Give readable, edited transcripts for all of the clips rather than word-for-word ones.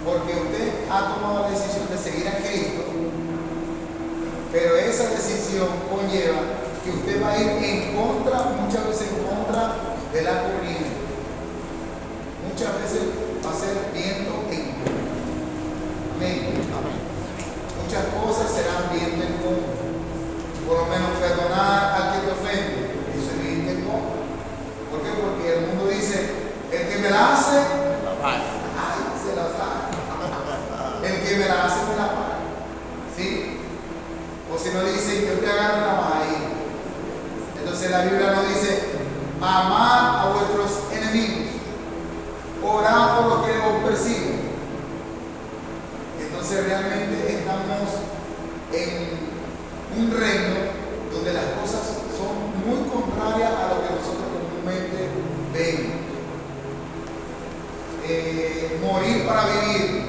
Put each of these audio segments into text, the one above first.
porque usted ha tomado la decisión de seguir a Cristo, pero esa decisión conlleva que usted va a ir en contra, muchas veces en contra de la corriente. Muchas veces va a ser viento en contra. Amén. Muchas cosas serán viento en contra. Por lo menos perdonar al que te ofende, eso es viento en contra. ¿Por qué? Porque el mundo dice, el que me la hace, ay, se la saca. El que me la hace, me la paga. ¿Sí? O si no dice, yo te agarro la maíz. Entonces la Biblia nos dice, amad a vuestros enemigos, orad por los que os persiguen. Entonces realmente estamos en un reino donde las cosas son muy contrarias a lo que nosotros comúnmente vemos. Morir para vivir.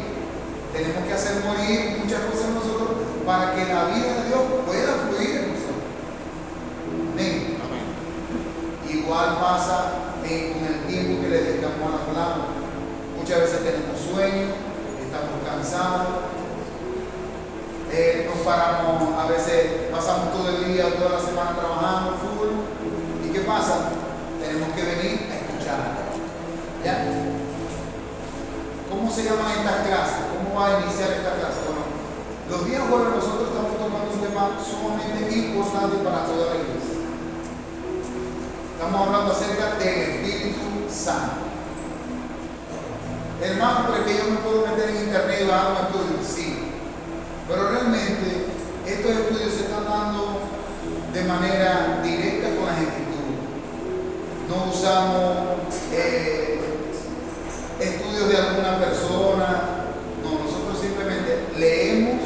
Tenemos que hacer morir muchas cosas nosotros para que la vida de Dios pueda fluir en nosotros. Amén. Igual pasa con el tiempo que le dedicamos a la palabra. Muchas veces tenemos sueño, estamos cansados, nos paramos, a veces pasamos todo el día, toda la semana trabajando full. ¿Y qué pasa? Tenemos que venir a escuchar. ¿Ya? ¿Cómo se llaman estas clases? ¿Cómo va a iniciar esta clase? Bueno, los días jueves nosotros estamos tomando un tema sumamente importante para toda la iglesia. Estamos hablando acerca del Espíritu Santo. Hermano, pero es que yo me puedo meter en internet y bajar un estudio. Sí. Pero realmente estos estudios se están dando de manera directa con las escrituras. No usamos estudios de alguna persona. No, nosotros simplemente leemos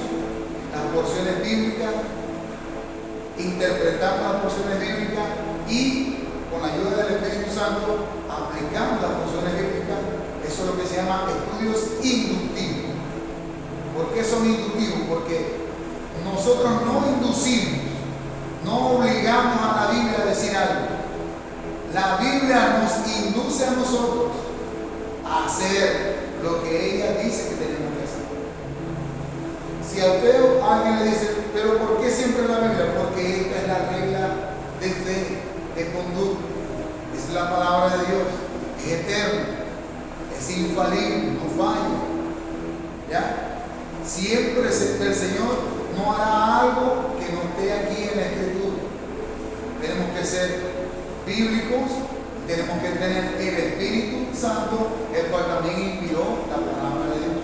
las porciones bíblicas, interpretamos las porciones bíblicas y con la ayuda del Espíritu Santo aplicamos las porciones bíblicas. Eso es lo que se llama estudios inductivos. ¿Por qué son inductivos? Porque nosotros no inducimos, no obligamos a la Biblia a decir algo. La Biblia nos induce a nosotros a hacer lo que ella dice que tenemos que hacer. Si a usted o a alguien le dice, pero ¿por qué siempre la Biblia? Porque esta es la regla de fe, de conducta. Es la palabra de Dios, es eterna, es infalible, no falla. ¿Ya? Siempre el Señor no hará algo que no esté aquí en la Escritura. Tenemos que ser bíblicos, tenemos que tener el Espíritu Santo, el cual también inspiró la palabra de Dios.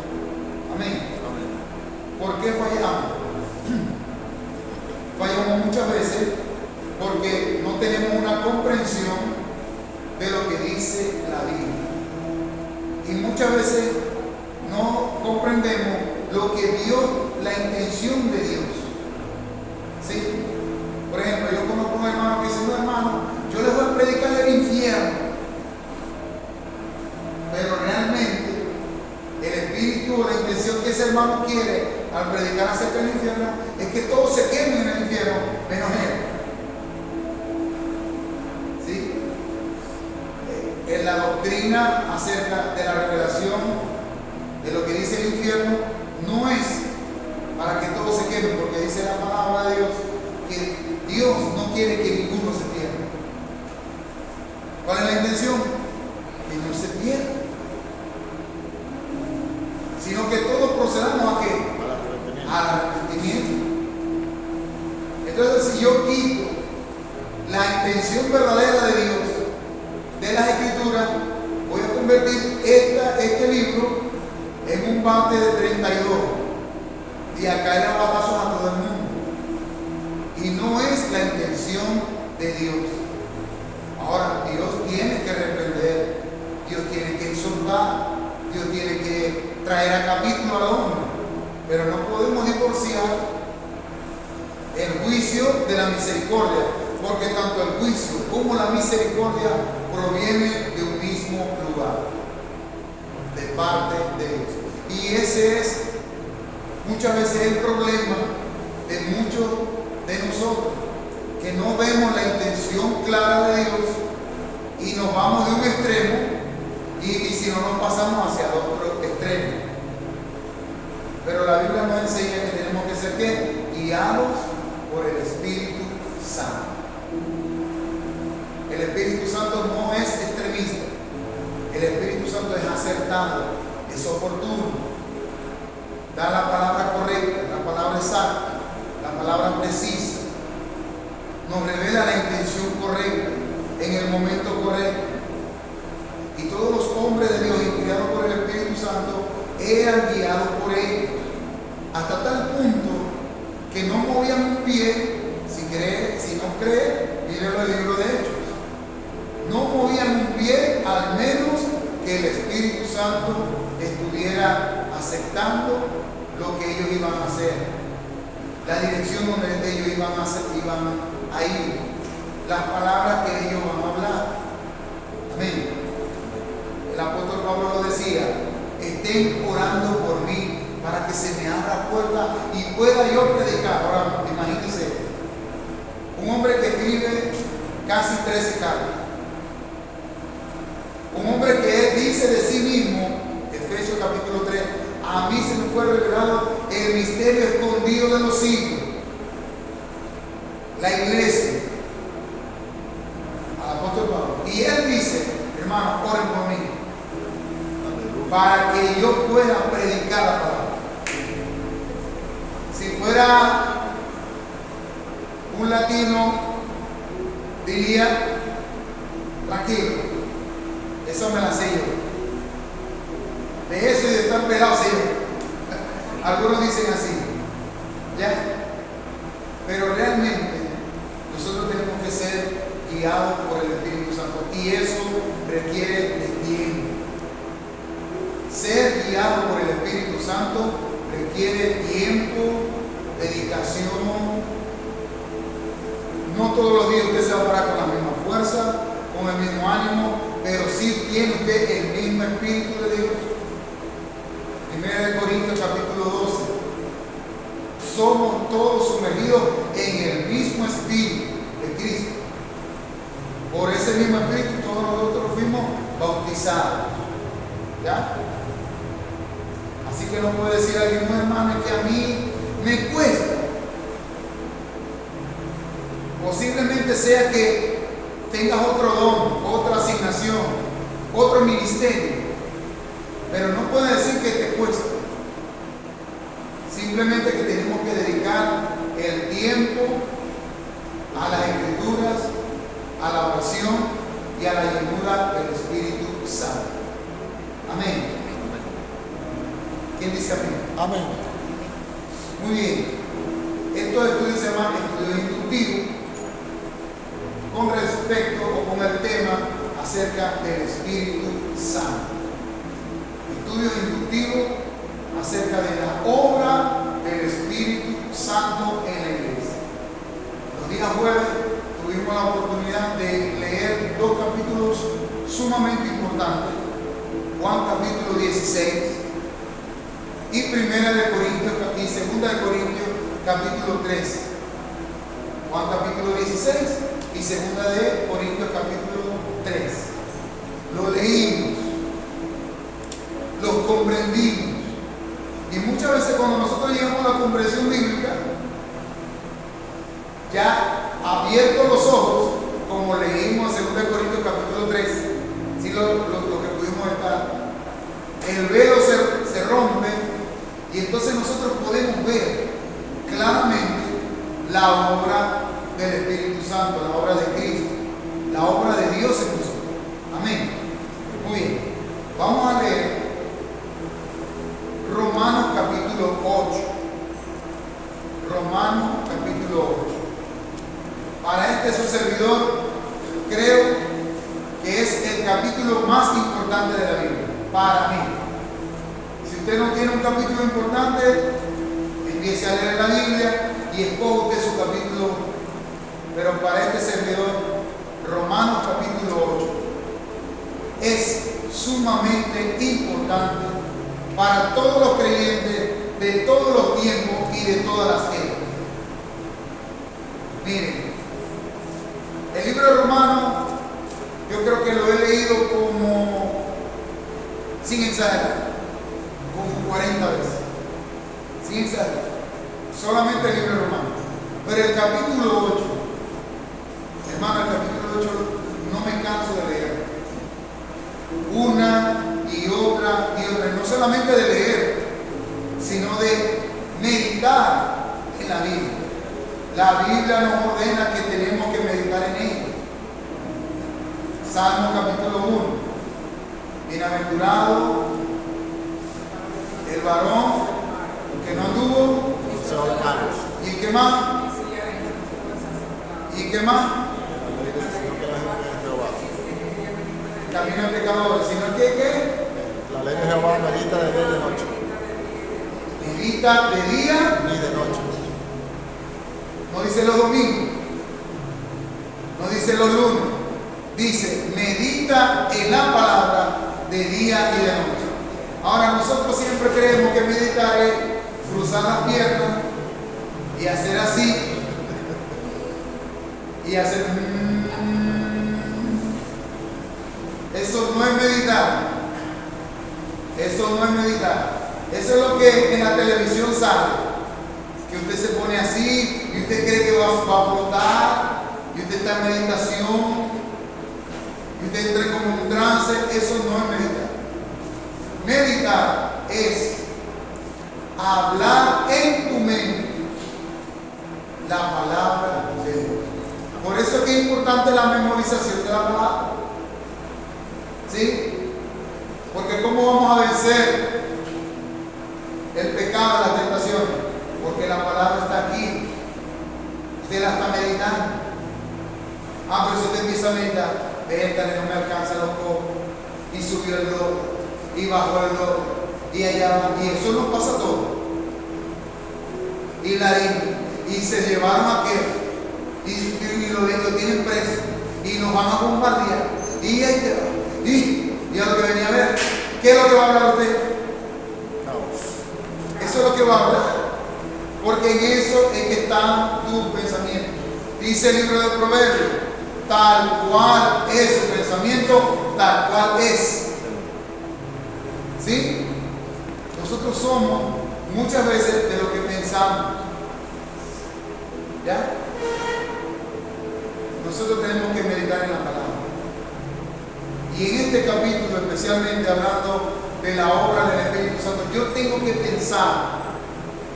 Amén. ¿Por qué fallamos? Fallamos muchas veces porque no tenemos una comprensión de lo que dice la Biblia. Y muchas veces no comprendemos lo que Dios, la intención de Dios. ¿Sí? Por ejemplo, yo conozco a un hermano que dice, no hermano, yo les voy a predicar el infierno. Pero realmente el espíritu o la intención que ese hermano quiere al predicar acerca del infierno es que todos se quemen en el infierno, menos él. ¿Sí? En la doctrina acerca de la revelación de lo que dice el infierno, no es para que todos se quemen, porque dice la palabra de Dios que Dios no quiere que ninguno se pierda. ¿Cuál es la intención? Que no se pierda, sino que todos procedamos ¿a qué? Al arrepentimiento. Entonces, si yo quito la intención verdadera de Dios de las Escrituras, voy a convertir este libro en un bate de 32 y a caer a batazos a todo el mundo. Y no es la intención de Dios. Ahora, Dios tiene que reprender, Dios tiene que exhortar, Dios tiene que traer a capítulo al hombre, pero no podemos divorciar el juicio de la misericordia, porque tanto el juicio como la misericordia provienen de un mismo lugar, de parte de Dios. Y ese es muchas veces el problema de muchos de nosotros, que no vemos la intención clara de Dios y nos vamos de un extremo y si no nos pasamos hacia el otro extremo. Pero la Biblia nos enseña que tenemos que ser ¿qué? Guiados por el Espíritu Santo. El Espíritu Santo no es extremista. El Espíritu Santo es acertado, es oportuno. Da la palabra correcta, la palabra exacta, la palabra precisa. Nos revela la intención correcta en el momento correcto. Y todos los hombres de Dios, guiados por el Espíritu Santo, eran guiados por él. Hasta tal punto que no movían un pie. Si no cree, mírenlo en el libro de Hechos. No movían un pie, al menos que el Espíritu Santo estuviera aceptando lo que ellos iban a hacer, la dirección donde ellos iban a ir, las palabras que ellos van a hablar. Amén. El apóstol Pablo lo decía: estén orando por mí para que se me abra puerta y pueda yo predicar. Ahora, imagínense, un hombre que escribe casi 13 cartas, un hombre que dice de sí mismo, Efesios capítulo 3, a mí se me fue revelado el misterio escondido de los siglos. La iglesia, al apóstol Pablo. Y él dice: hermano, oren por mí, para que yo pueda predicar la palabra. Si fuera un latino, diría: tranquilo, eso me la sé yo. De eso y de estar pelado, sí. Algunos dicen así, ¿ya? Pero realmente nosotros tenemos que ser guiados por el Espíritu Santo, y eso requiere de tiempo. Ser guiado por el Espíritu Santo requiere tiempo, dedicación. No todos los días usted se va a parar con la misma fuerza, con el mismo ánimo, pero sí tiene usted el mismo Espíritu de Dios. 1 Corintios capítulo 12. Somos todos sumergidos en el mismo Espíritu de Cristo. Por ese mismo Espíritu todos nosotros fuimos bautizados. ¿Ya? Así que no puede decir alguien: no, hermano, es que a mí me cuesta. Posiblemente sea que tengas otro don, otra asignación, otro ministerio, pero no puede decir que te cuesta. Simplemente que tenemos que dedicar el tiempo a las Escrituras, a la oración y a la llenura del Espíritu Santo. Amén. ¿Quién dice amén? Amén. Muy bien. Estos estudios se llaman estudios inductivos, con respecto o con el tema acerca del Espíritu Santo. Estudios inductivos acerca de la obra del Espíritu Santo en la iglesia. Los días jueves tuvimos la oportunidad de leer dos capítulos sumamente importantes: Juan capítulo 16 y 1 de Corintios y 2 de Corintios capítulo 3. Juan capítulo 16 y 2 de Corintios capítulo 3. Lo leímos, los comprendimos, y muchas veces cuando nosotros llegamos a la comprensión bíblica, ya abiertos los ojos, como leímos en 2 Corintios capítulo 3, si lo que pudimos estar, el velo se rompe, y entonces nosotros podemos ver claramente la obra del Espíritu Santo, la obra de Cristo, la obra de Dios en nosotros. Amén. Muy bien. Vamos a leer Romanos capítulo 8. Romanos capítulo 8. Para su servidor, creo que es el capítulo más importante de la Biblia. Para mí. Si usted no tiene un capítulo importante, empiece a leer la Biblia y escoja usted su capítulo. Pero para este servidor, Romanos capítulo 8 es sumamente importante para todos los creyentes de todos los tiempos y de todas las épocas. Miren, el libro de Romanos, yo creo que lo he leído como, sin exagerar, como 40 veces. sin exagerar, solamente el libro de Romanos. Pero el capítulo 8, hermano, el capítulo 8 no me canso de leer. Una y otra y otra. No solamente de leer, sino de meditar en la Biblia. La Biblia nos ordena que tenemos que meditar en ella. Salmo capítulo 1. Bienaventurado el varón que no anduvo. ¿Y qué más? ¿Y qué más? Camino de pecadores. ¿Sino que qué? La ley de Jehová medita de día y de noche. Medita de día y de noche. No dice los domingos, no dice los lunes, dice medita en la palabra de día y de noche. Ahora nosotros siempre creemos que meditar es cruzar las piernas y hacer así y hacer eso no es meditar. Eso no es meditar. Eso es lo que en la televisión sale. Que usted se pone así y usted cree que va a flotar y usted está en meditación y usted entra como en un trance. Eso no es meditar. Meditar es hablar en tu mente la palabra de Dios. Por eso es que es importante la memorización de la palabra. ¿Sí? Porque ¿cómo vamos a vencer el pecado, las tentaciones? Porque la palabra está aquí. Usted la está meditando. Pero si usted empieza a meditar, véntale, no me alcanza los cojos, y subió el lodo, y bajó el lodo, y allá va, y eso nos pasa todo. Y la y se llevaron a aquel, y lo tienen preso, y nos van a bombardear, y ahí te va, y a lo que venía a ver, ¿qué es lo que va a hablar usted? Eso es lo que va a hablar. Porque en eso es que están tus pensamientos. Dice el libro de Proverbios, tal cual es su pensamiento, tal cual es. ¿Sí? Nosotros somos muchas veces de lo que pensamos. ¿Ya? Nosotros tenemos que meditar en la palabra. Y en este capítulo, especialmente hablando de la obra del Espíritu Santo, yo tengo que pensar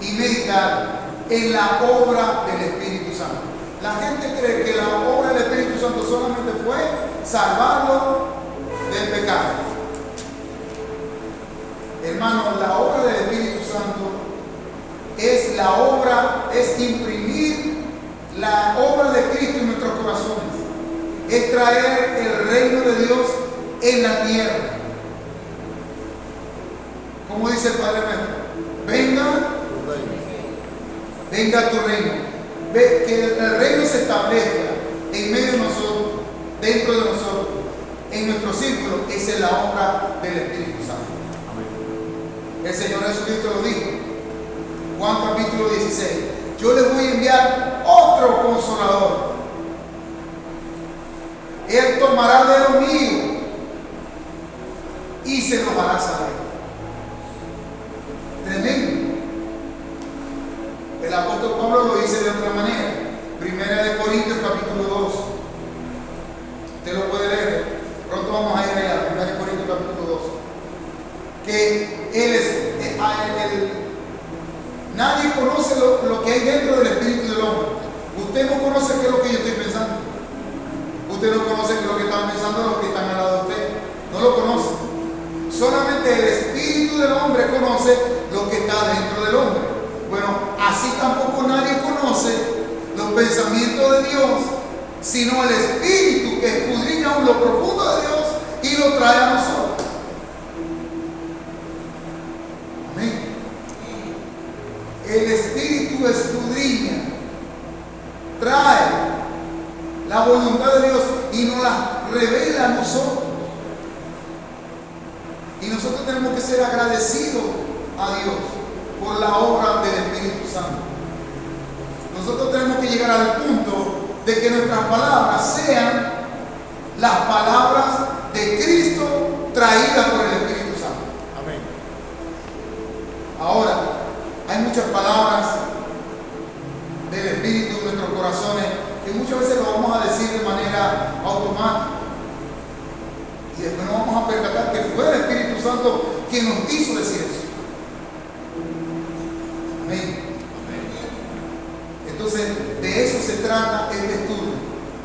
y meditar en la obra del Espíritu Santo. La gente cree que la obra del Espíritu Santo solamente fue salvarlo del pecado. Hermano, la obra del Espíritu Santo es la obra, es imprimir la obra de Cristo en nuestros corazones. Es traer el reino de Dios en la tierra. Como dice el Padre nuestro, venga tu reino. Ve que el reino se establezca en medio de nosotros, dentro de nosotros, en nuestro círculo. Esa es la obra del Espíritu Santo. Amén. El Señor Jesucristo lo dijo, Juan capítulo 16: yo les voy a enviar otro consolador. Él tomará de lo mío y se los hará saber. Tremendo. El apóstol Pablo lo dice de otra manera. Primera de Corintios capítulo 2. Usted lo puede leer. Pronto vamos a ir allá. Primera de Corintios capítulo 2. Que él es nadie conoce lo que hay dentro del espíritu del hombre. Usted no conoce qué es lo que yo estoy pensando. Usted no conoce qué es lo que están pensando los que están al lado de usted. No lo conoce. Solamente el espíritu del hombre conoce lo que está dentro del hombre. Bueno, así tampoco nadie conoce los pensamientos de Dios, sino el Espíritu que escudriña aún lo profundo de Dios y lo trae a nosotros. Amén. El Espíritu escudriña, trae la voluntad de Dios y nos la revela a nosotros. Y nosotros tenemos que ser agradecidos a Dios por la obra del Espíritu Santo. Nosotros tenemos que llegar al punto de que nuestras palabras sean las palabras de Cristo traídas por el Espíritu Santo. Amén. Ahora, hay muchas palabras del Espíritu en nuestros corazones que muchas veces lo vamos a decir de manera automática. Y después nos vamos a percatar que fue el Espíritu Santo quien nos hizo decir eso. Amén. Entonces, de eso se trata este estudio,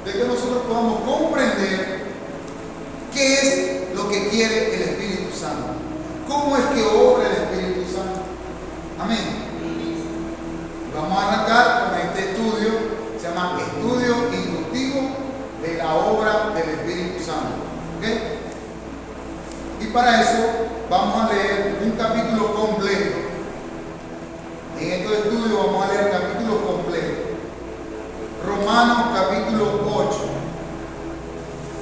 de que nosotros podamos comprender qué es lo que quiere el Espíritu Santo, cómo es que obra el Espíritu Santo. Amén. Vamos a arrancar con este estudio, se llama Estudio Inductivo de la Obra del Espíritu Santo. ¿Okay? Y para eso vamos a leer un capítulo completo. En este estudio vamos a leer capítulos completos. Romanos capítulo 8.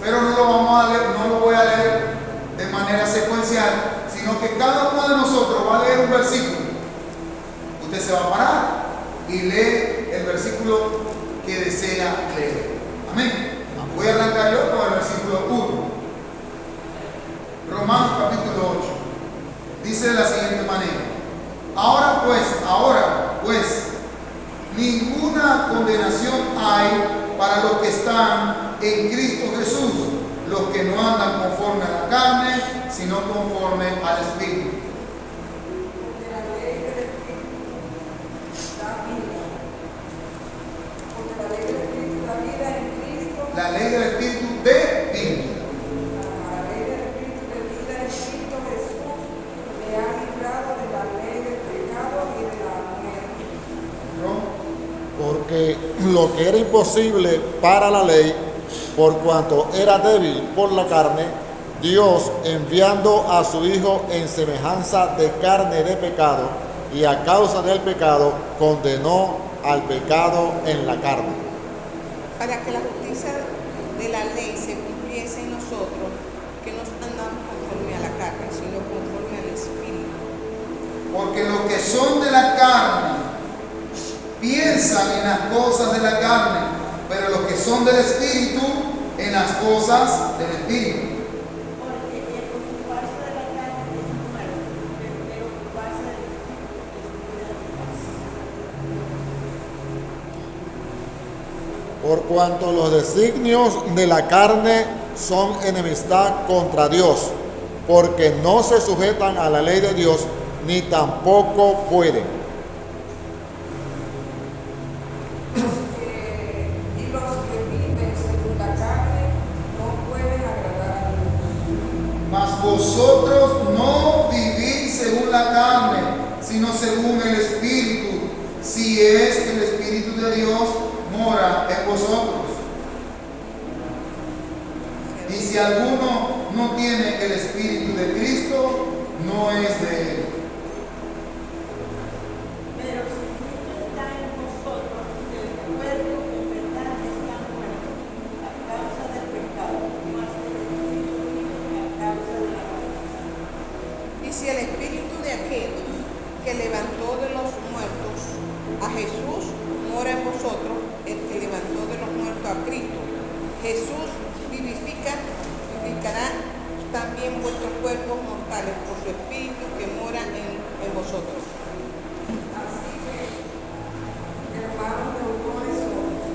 Pero no lo vamos a leer, no lo voy a leer de manera secuencial, sino que cada uno de nosotros va a leer un versículo. Usted se va a parar y lee el versículo que desea leer. Amén. Voy a arrancar yo con el versículo 1. Romanos capítulo 8. Dice de la siguiente manera: Ahora pues, ninguna condenación hay para los que están en Cristo Jesús, los que no andan conforme a la carne, sino conforme al Espíritu. La ley del Espíritu de vida. La ley del Espíritu de vida en Cristo Jesús me ha librado de la ley del pecado y de la muerte. Porque lo que era imposible para la ley, por cuanto era débil por la carne, Dios, enviando a su Hijo en semejanza de carne de pecado, y a causa del pecado, condenó al pecado en la carne. Para que la justicia de la ley se cumpliese en nosotros, que no andamos conforme a la carne, sino conforme al Espíritu. Porque los que son de la carne piensan en las cosas de la carne, pero los que son del Espíritu en las cosas del Espíritu. Porque el ocuparse de la carne es muerte, pero el ocuparse del Espíritu es vida y paz. Por cuanto los designios de la carne son enemistad contra Dios, porque no se sujetan a la ley de Dios, ni tampoco pueden. Y los que viven según la carne no pueden agradar a Dios. Mas vosotros no vivís según la carne, sino según el Espíritu, si es que el Espíritu de Dios mora en vosotros. Y si alguno no tiene el Espíritu de Cristo, no es de él. Pero si Cristo está en vosotros, el cuerpo en verdad está muerto a causa del pecado, mas el Espíritu vive a causa de la justicia. Y si el Espíritu de aquel que levantó de los muertos a Jesús mora en vosotros, el que levantó de los muertos a Cristo, Jesús vivificará también vuestros cuerpos mortales por su Espíritu que mora en vosotros. Así que, hermanos deudores somos,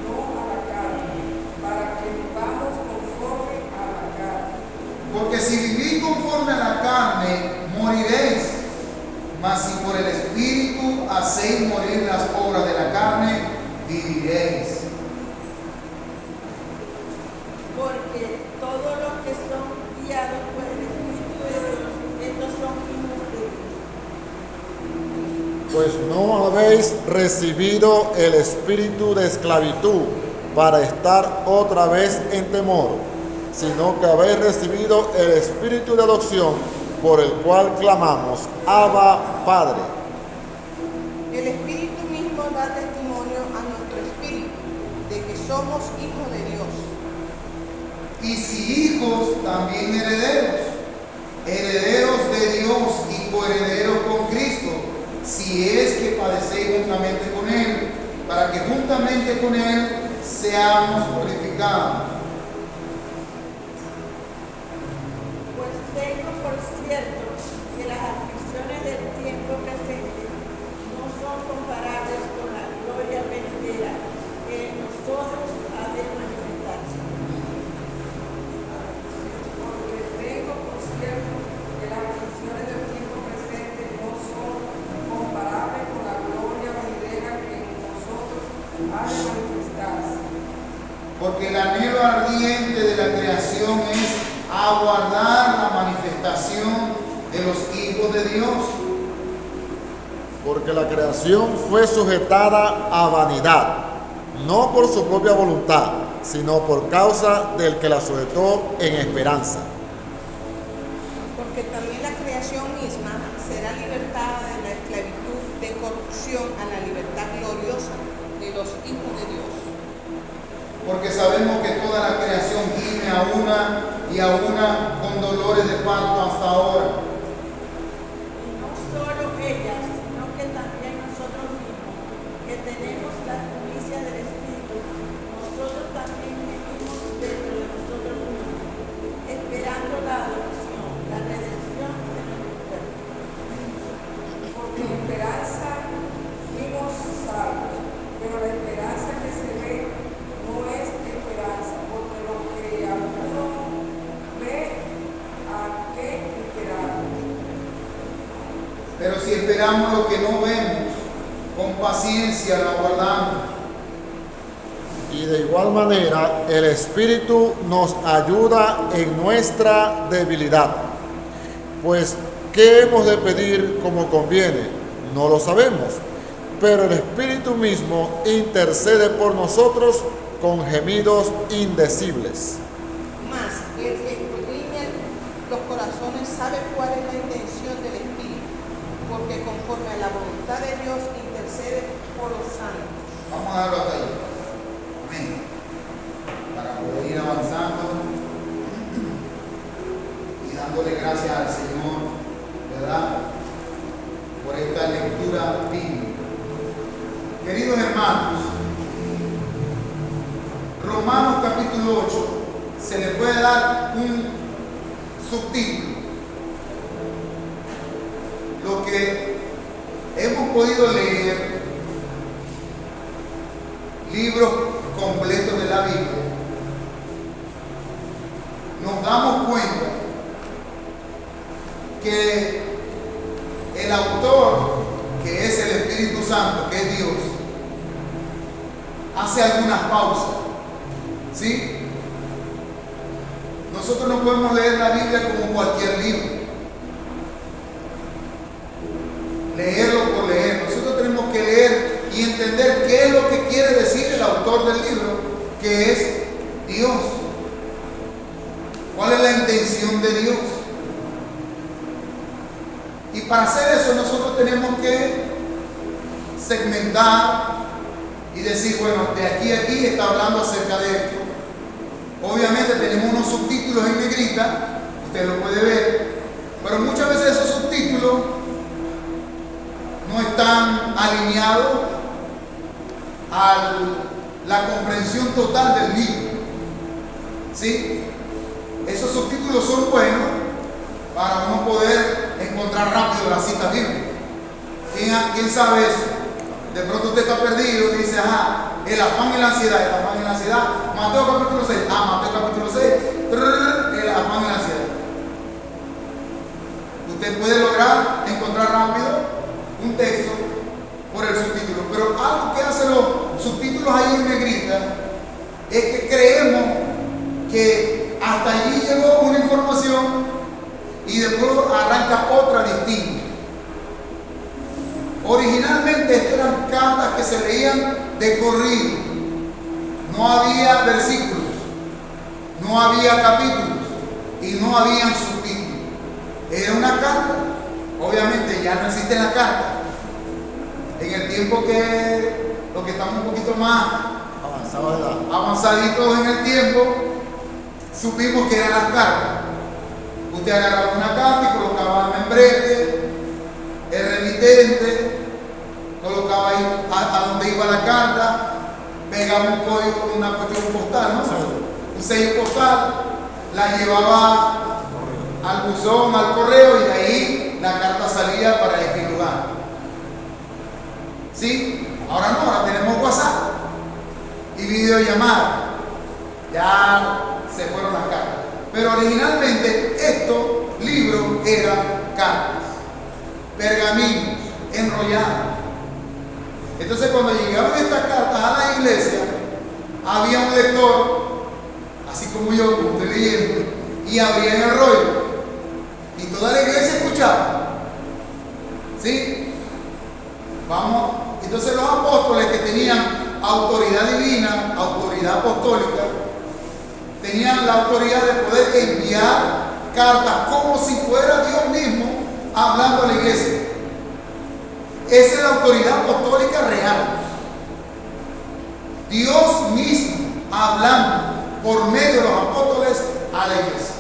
no a la carne, para que vivamos conforme a la carne. Porque si vivís conforme a la carne, moriréis. Mas si por el Espíritu hacéis morir las obras de la carne, viviréis. Porque todos los que son guiados por el Espíritu de Dios, estos son hijos de Dios. Pues no habéis recibido el espíritu de esclavitud para estar otra vez en temor, sino que habéis recibido el espíritu de adopción, por el cual clamamos, Abba, Padre. El Espíritu mismo da testimonio a nuestro espíritu de que somos hijos de Dios. Y si hijos, también herederos, herederos de Dios y coherederos con Cristo, si es que padecéis juntamente con Él, para que juntamente con Él seamos glorificados. Pues tengo por cierto que las aflicciones del tiempo presente ha de manifestarse. Porque el anhelo ardiente de la creación es aguardar la manifestación de los hijos de Dios. Porque la creación fue sujetada a vanidad, no por su propia voluntad, sino por causa del que la sujetó en esperanza. Porque también la creación misma será libertada de la esclavitud de corrupción a la libertad gloriosa de los hijos de Dios. Porque sabemos que toda la creación gime a una y a una con dolores de parto hasta ahora. Y no solo ellas, sino que también nosotros mismos, que tenemos la primicia del Espíritu, nosotros también venimos dentro de nosotros mismos, esperando la adopción, la redención de nuestro cuerpo. Porque en esperanza fuimos salvos, pero la esperanza que se ve no es esperanza, porque lo que alguno ve, ¿a qué esperar? Pero si esperamos lo que no vemos, con paciencia lo aguardamos. Y de igual manera, el Espíritu nos ayuda en nuestra debilidad. Pues, ¿qué hemos de pedir como conviene? No lo sabemos. Pero el Espíritu mismo intercede por nosotros con gemidos indecibles. Mas el que escudriña los corazones sabe cuál es la intención del Espíritu, porque conforme a la voluntad de Dios intercede por los santos. Vamos a darlo hasta ahí. Amén. Para poder ir avanzando y dándole gracias al Señor, ¿verdad? Por esta lectura bíblica. Queridos hermanos, Romanos capítulo 8 se le puede dar un subtítulo. Lo que hemos podido leer, libros completos de la Biblia, nos damos cuenta que el autor, que es el Espíritu Santo, que es Dios, hace algunas pausas. ¿Sí? Nosotros no podemos leer la Biblia como cualquier libro. Leerlo por leer. Nosotros tenemos que leer y entender qué es lo que quiere decir el autor del libro, que es Dios. ¿Cuál es la intención de Dios? Y para hacer eso nosotros tenemos que segmentar y decir, bueno, de aquí a aquí está hablando acerca de esto. Obviamente tenemos unos subtítulos en negrita, usted lo puede ver, pero muchas veces esos subtítulos no están alineados a la comprensión total del libro. ¿Sí? Esos subtítulos son buenos para uno poder encontrar rápido la cita bíblica. ¿Quién sabe eso? De pronto usted está perdido y dice, ajá, el afán y la ansiedad, el afán y la ansiedad. Mateo capítulo 6, Mateo capítulo 6, el afán y la ansiedad. Usted puede lograr encontrar rápido un texto por el subtítulo, pero algo que hacen los subtítulos ahí en negrita es que creemos que hasta allí llegó una información y después arranca otra distinta. Originalmente estas eran cartas que se leían de corrido. No había versículos, no había capítulos y no habían subtítulos. Era una carta. Obviamente ya no existe la carta. En el tiempo que los que estamos un poquito más avanzaditos en el tiempo, supimos que eran las cartas. Usted agarraba una carta y colocaba el membrete, el remitente, colocaba ahí a donde iba la carta, pegaba un código, una cuestión postal, ¿no? Un sello postal, la llevaba al buzón, al correo, y de ahí la carta salía para X lugar. ¿Sí? Ahora no, ahora tenemos WhatsApp y videollamada. Ya se fueron las cartas. Pero originalmente estos libros eran cartas, pergaminos, enrollados. Entonces cuando llegaban estas cartas a la iglesia, había un lector, así como yo, como estoy leyendo, y abrían el rollo. Y toda la iglesia escuchaba. ¿Sí? Vamos. Entonces los apóstoles que tenían autoridad divina, autoridad apostólica, tenían la autoridad de poder enviar cartas como si fuera Dios mismo hablando a la iglesia. Esa es la autoridad apostólica real. Dios mismo hablando por medio de los apóstoles a la iglesia.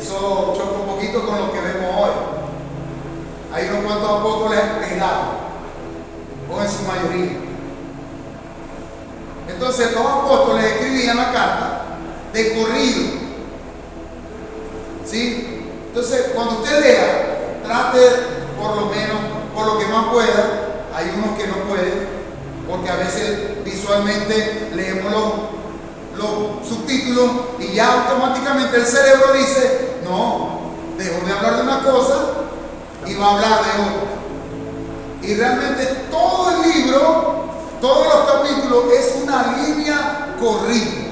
Eso choca un poquito con lo que vemos hoy. Hay unos cuantos apóstoles pelados, o en su mayoría. Entonces los apóstoles escribían la carta de corrido. ¿Sí? Entonces cuando usted lea, trate por lo menos, por lo que más pueda. Hay unos que no pueden, porque a veces visualmente leemos los subtítulos y ya automáticamente el cerebro dice, no, dejo de hablar de una cosa y va a hablar de otra. Y realmente todo el libro, todos los capítulos es una línea corrida.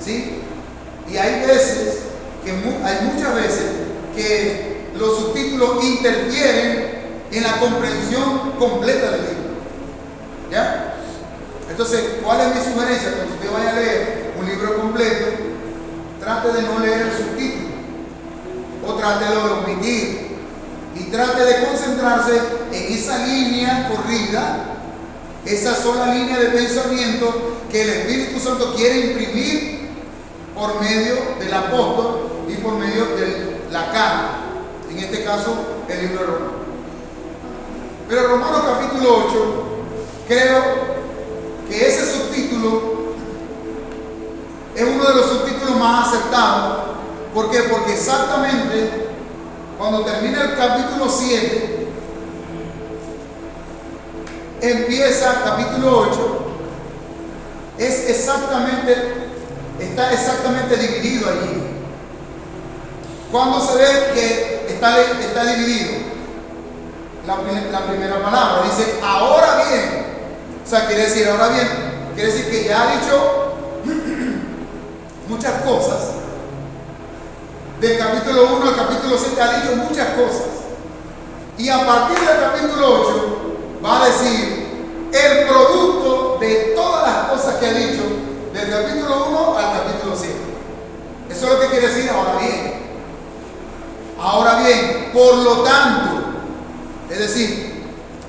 ¿Sí? Y hay veces, hay muchas veces que los subtítulos interfieren en la comprensión completa del libro. ¿Ya? Entonces, ¿cuál es mi sugerencia? Cuando usted vaya a leer un libro completo, trate de no leer el subtítulo, o trátelo de omitir, y trate de concentrarse en esa línea corrida, esa sola línea de pensamiento que el Espíritu Santo quiere imprimir por medio del apóstol y por medio de la carta, en este caso el libro de Romanos. Pero Romanos capítulo 8, creo que ese subtítulo es uno de los subtítulos más acertados. ¿Por qué? Porque exactamente cuando termina el capítulo 7, empieza capítulo 8, está exactamente dividido allí. Cuando se ve que está dividido, la primera palabra dice ahora bien. O sea, quiere decir ahora bien, quiere decir que ya ha dicho muchas cosas. Del capítulo 1 al capítulo 7 ha dicho muchas cosas. Y a partir del capítulo 8 va a decir el producto de todas las cosas que ha dicho del capítulo 1 al capítulo 7. Eso es lo que quiere decir ahora bien. Ahora bien, por lo tanto, es decir,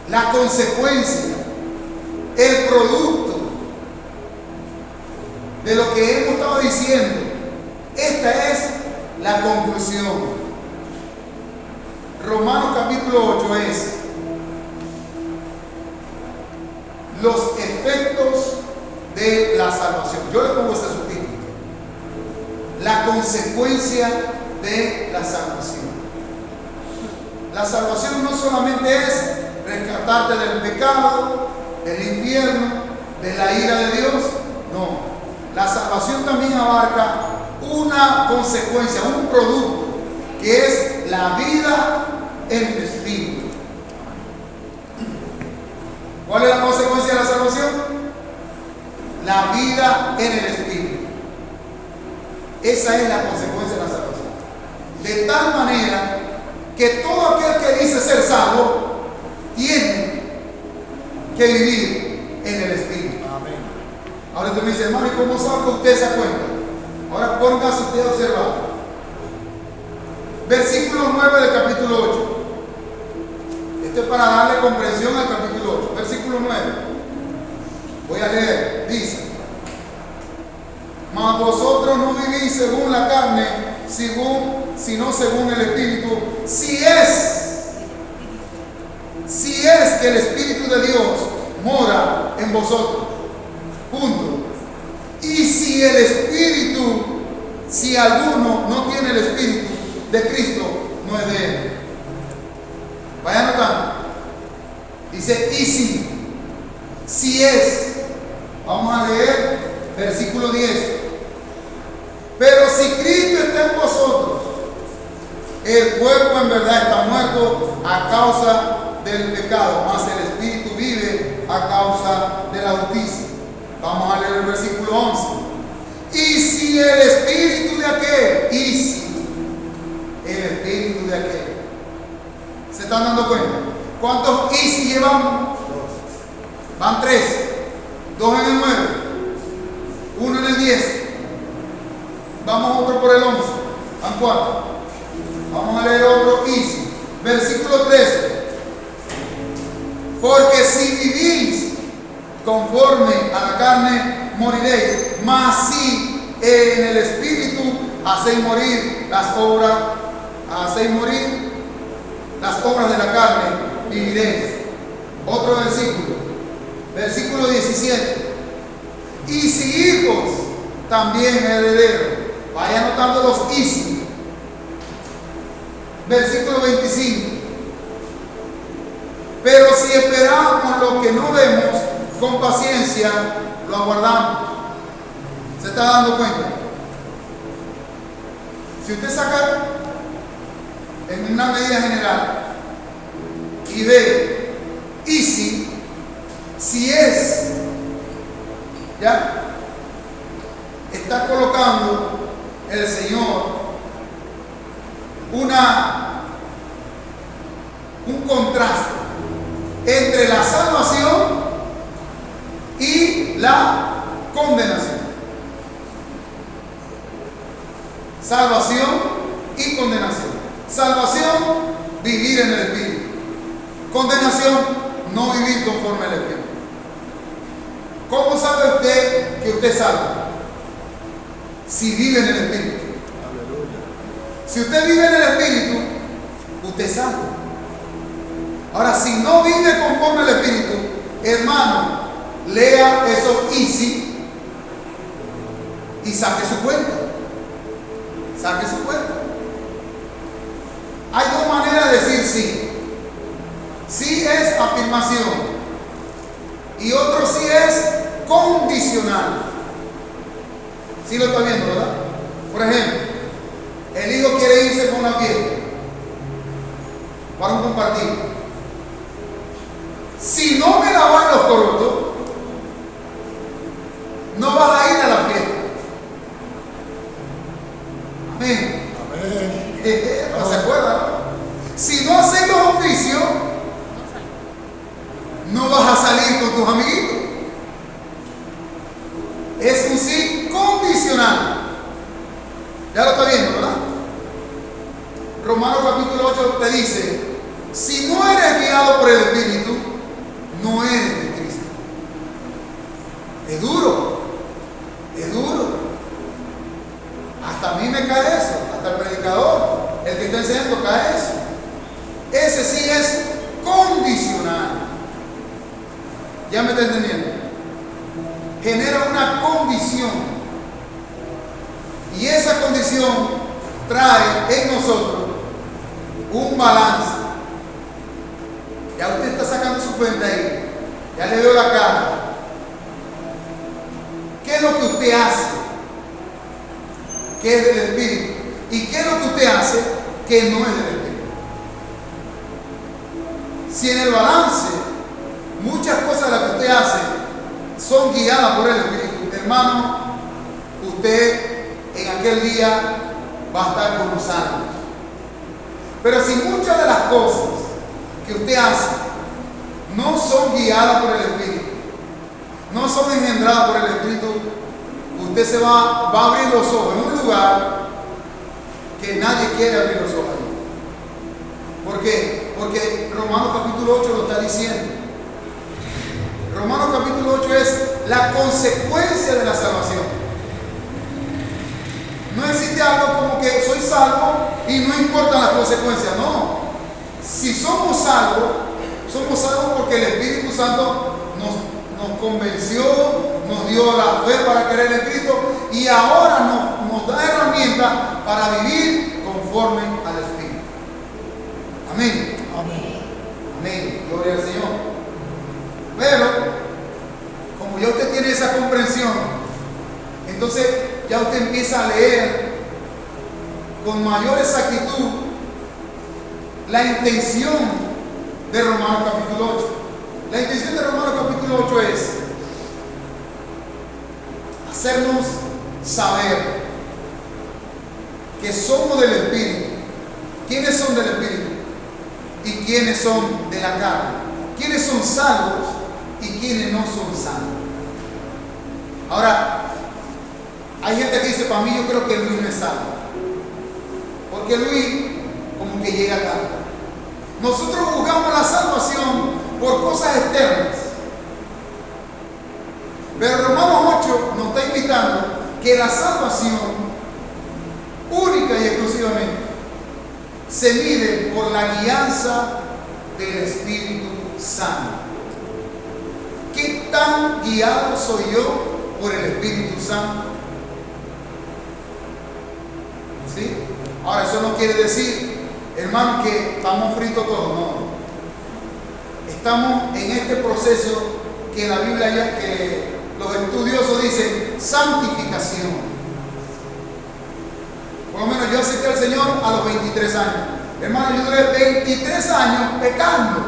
la consecuencia, el producto de lo que hemos estado diciendo, esta es la conclusión. Romanos capítulo 8 es los efectos de la salvación. Yo le pongo este subtítulo: la consecuencia de la salvación. La salvación no solamente es rescatarte del pecado, del infierno, de la ira de Dios. No. La salvación también abarca una consecuencia, un producto, que es la vida en el Espíritu. ¿Cuál es la consecuencia de la salvación? La vida en el Espíritu. Esa es la consecuencia de la salvación. De tal manera que todo aquel que dice ser salvo tiene que vivir en el Espíritu. Amén. Ahora tú me dices, hermano, ¿y cómo sabe que usted se da cuenta? Ahora póngase usted a observar. Versículo 9 del capítulo 8. Esto es para darle comprensión al capítulo 8. Versículo 9. Voy a leer. Dice: mas vosotros no vivís según la carne, sino según el Espíritu. Si es que el Espíritu de Dios mora en vosotros. Punto. Y si el Espíritu, si alguno no tiene el Espíritu de Cristo, no es de él. Vaya anotando. Dice, y si es. Vamos a leer versículo 10. Pero si Cristo está en vosotros, el cuerpo en verdad está muerto a causa del pecado, mas el Espíritu vive a causa de la justicia. Vamos a leer el versículo 11. Y si el Espíritu de aquel, y si el Espíritu de aquel. ¿Se están dando cuenta? ¿Cuántos y si llevamos? Van 3. 2 en el 9. 1 en el 10. Vamos otro por el 11. Van 4. Vamos a leer otro y si. Versículo 13. Porque si vivís conforme a la carne, moriréis. Mas si en el Espíritu hacéis morir las obras de la carne, viviréis. Otro versículo. Versículo 17. Y si hijos, también herederos. Vaya anotando los y si. Versículo 25. Pero si esperamos lo que no vemos, con paciencia lo aguardamos. ¿Se está dando cuenta? Si usted saca en una medida general y ve y si es, ya está colocando el Señor un contraste entre la salvación y la condenación. Salvación y condenación. Salvación, vivir en el Espíritu. Condenación, no vivir conforme al Espíritu. ¿Cómo sabe usted que usted es salvo? Si vive en el Espíritu. Si usted vive en el Espíritu, usted es salvo. Ahora, si no vive conforme al Espíritu, hermano, lea eso easy y saque su cuenta. Saque su cuenta. Hay dos maneras de decir sí. Sí es afirmación y otro sí es condicional. ¿Sí lo está viendo, verdad? Por ejemplo, el hijo quiere irse con una fiesta para un compartir. Si no me lavan los corotos, no vas a ir a la fiesta. Amén. ¿No se acuerdan? Si no haces los oficios, no vas a salir con tus amiguitos. Es un sí condicional. Ya lo está viendo, ¿verdad? Romanos capítulo 8 te dice, si no eres guiado por el Espíritu, no eres de Cristo. Es duro. Es duro. Hasta a mí me cae eso. Hasta el predicador, el que está enseñando, cae eso. Ese sí es condicional. ¿Ya me está entendiendo? Genera una condición. Y esa condición trae en nosotros un balance. Ya usted está sacando su cuenta ahí. Ya le veo la cara. ¿Qué es lo que usted hace? Que es del Espíritu. ¿Y qué es lo que usted hace que no es del Espíritu? Si en el balance muchas cosas de las que usted hace son guiadas por el Espíritu, hermano, usted en aquel día va a estar con los santos. Pero si muchas de las cosas que usted hace no son guiadas por el Espíritu, no son engendradas por el Espíritu, usted se va a abrir los ojos en un lugar que nadie quiere abrir los ojos allí. ¿Por qué? Porque Romanos capítulo 8 lo está diciendo. Romanos capítulo 8 es la consecuencia de la salvación. No existe algo como que soy salvo y no importan las consecuencias. No. Si somos salvos porque el Espíritu Santo nos convenció, nos dio la fe para creer en Cristo y ahora nos da herramientas para vivir conforme al Espíritu. Amén. Amén. Amén. Gloria al Señor. Pero, como ya usted tiene esa comprensión, entonces ya usted empieza a leer con mayor exactitud la intención de Romanos capítulo 8. La intención de Romanos capítulo 8 es hacernos saber que somos del Espíritu. ¿Quiénes son del Espíritu? Y quiénes son de la carne. ¿Quiénes son salvos y quiénes no son salvos? Ahora, hay gente que dice, para mí yo creo que Luis no es salvo. Porque Luis como que llega tarde. Nosotros juzgamos la salvación por cosas externas. Pero Romanos 8 nos está invitando que la salvación única y exclusivamente se mide por la guianza del Espíritu Santo. ¿Qué tan guiado soy yo por el Espíritu Santo? ¿Sí? Ahora, eso no quiere decir, hermanos, que estamos fritos todos, no. Estamos en este proceso que la Biblia, ya que los estudiosos dicen, santificación. Por lo menos yo acepté al Señor a los 23 años. Hermano, yo duré 23 años pecando.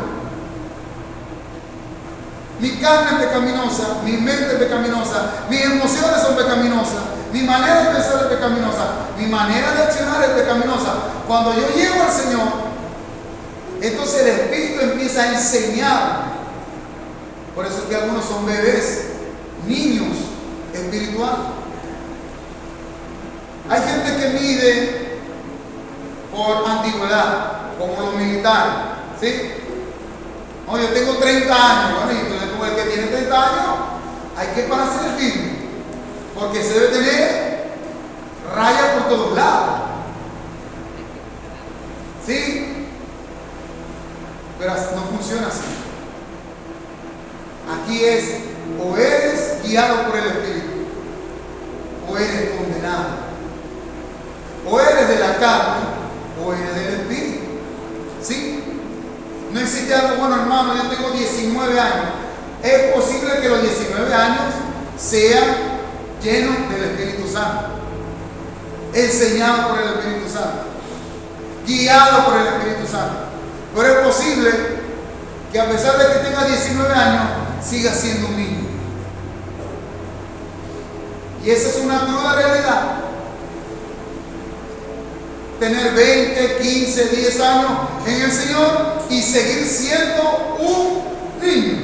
Mi carne es pecaminosa, mi mente es pecaminosa, mis emociones son pecaminosas, mi manera de pensar es pecaminosa, mi manera de accionar es pecaminosa. Cuando yo llego al Señor, entonces el Espíritu empieza a enseñarme. Por eso es que algunos son bebés, niños espirituales. Hay gente que mide por antigüedad, como los militares, ¿sí? No, yo tengo 30 años, bueno, y entonces como el que tiene 30 años, hay que pararse el firme, porque se debe tener raya por todos lados, ¿sí? Pero no funciona así. Aquí es, o eres guiado por el Espíritu, o eres condenado. O eres de la carne, o eres del Espíritu. ¿Sí? No existe algo, bueno, hermano, yo tengo 19 años. Es posible que los 19 años sean llenos del Espíritu Santo, enseñados por el Espíritu Santo, guiados por el Espíritu Santo. Pero es posible que a pesar de que tenga 19 años, siga siendo un niño. Y esa es una cruda realidad. Tener 20, 15, 10 años en el Señor y seguir siendo un niño.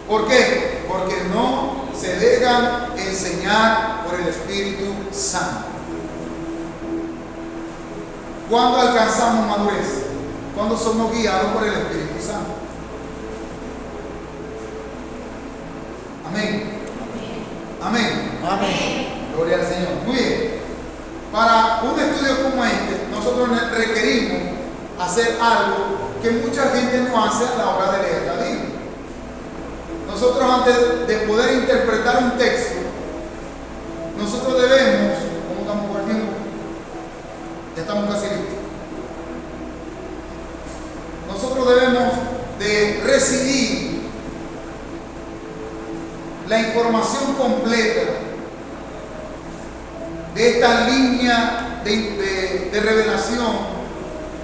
¿Por qué? Porque no se dejan enseñar por el Espíritu Santo. ¿Cuándo alcanzamos madurez? Cuando somos guiados por el Espíritu Santo. Amén. Amén. Amén. Gloria al Señor. Muy bien. Para un estudio como este, nosotros requerimos hacer algo que mucha gente no hace a la hora de leer la Biblia. Nosotros, antes de poder interpretar un texto, nosotros debemos, ¿cómo estamos por el tiempo? Ya estamos casi listos. Nosotros debemos de recibir la información completa de esta línea de revelación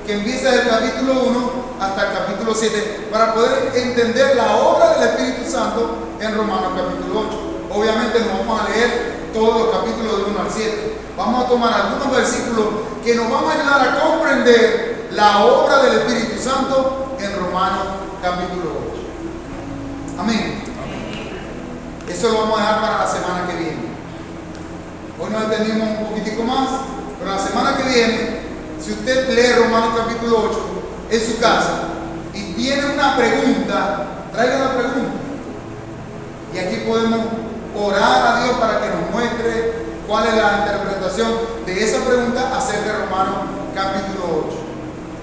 que empieza del capítulo 1 hasta el capítulo 7 para poder entender la obra del Espíritu Santo en Romanos capítulo 8. Obviamente no vamos a leer todos los capítulos de 1 al 7. Vamos a tomar algunos versículos que nos van a ayudar a comprender la obra del Espíritu Santo en Romanos capítulo 8. Amén. Eso lo vamos a dejar para la semana que viene. Hoy nos entendimos un poquitico más, pero la semana que viene, si usted lee Romanos capítulo 8 en su casa y tiene una pregunta, traiga la pregunta. Y aquí podemos orar a Dios para que nos muestre cuál es la interpretación de esa pregunta acerca de Romanos capítulo 8.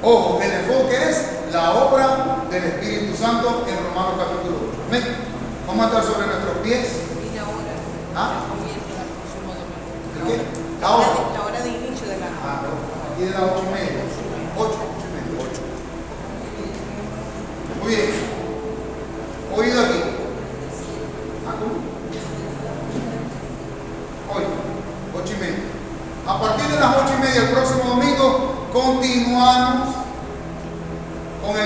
Ojo, el enfoque es la obra del Espíritu Santo en Romanos capítulo 8. Amén. Vamos a estar sobre nuestros pies. Y la hora. ¿Ah? Comienza el próximo domingo. ¿El qué? La hora de inicio de la. Ah, no. Aquí de las 8:30. 8:30. Muy bien. Oído aquí. ¿Ah, cómo? Hoy, 8:30. A partir de las 8:30 el próximo domingo continuamos con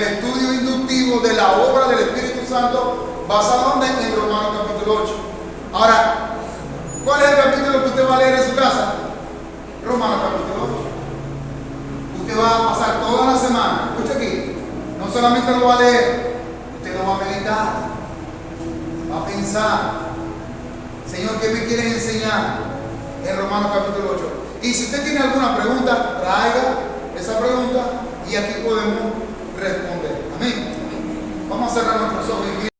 Santo, ¿basado dónde? En Romanos capítulo 8. Ahora, ¿cuál es el capítulo que usted va a leer en su casa? Romanos capítulo 8. Usted va a pasar toda la semana, escucha aquí, no solamente lo va a leer, usted lo va a meditar, va a pensar, Señor, ¿qué me quieres enseñar? En Romanos capítulo 8. Y si usted tiene alguna pregunta, traiga esa pregunta y aquí podemos responder. Amén. Vamos a cerrar nuestros ojos.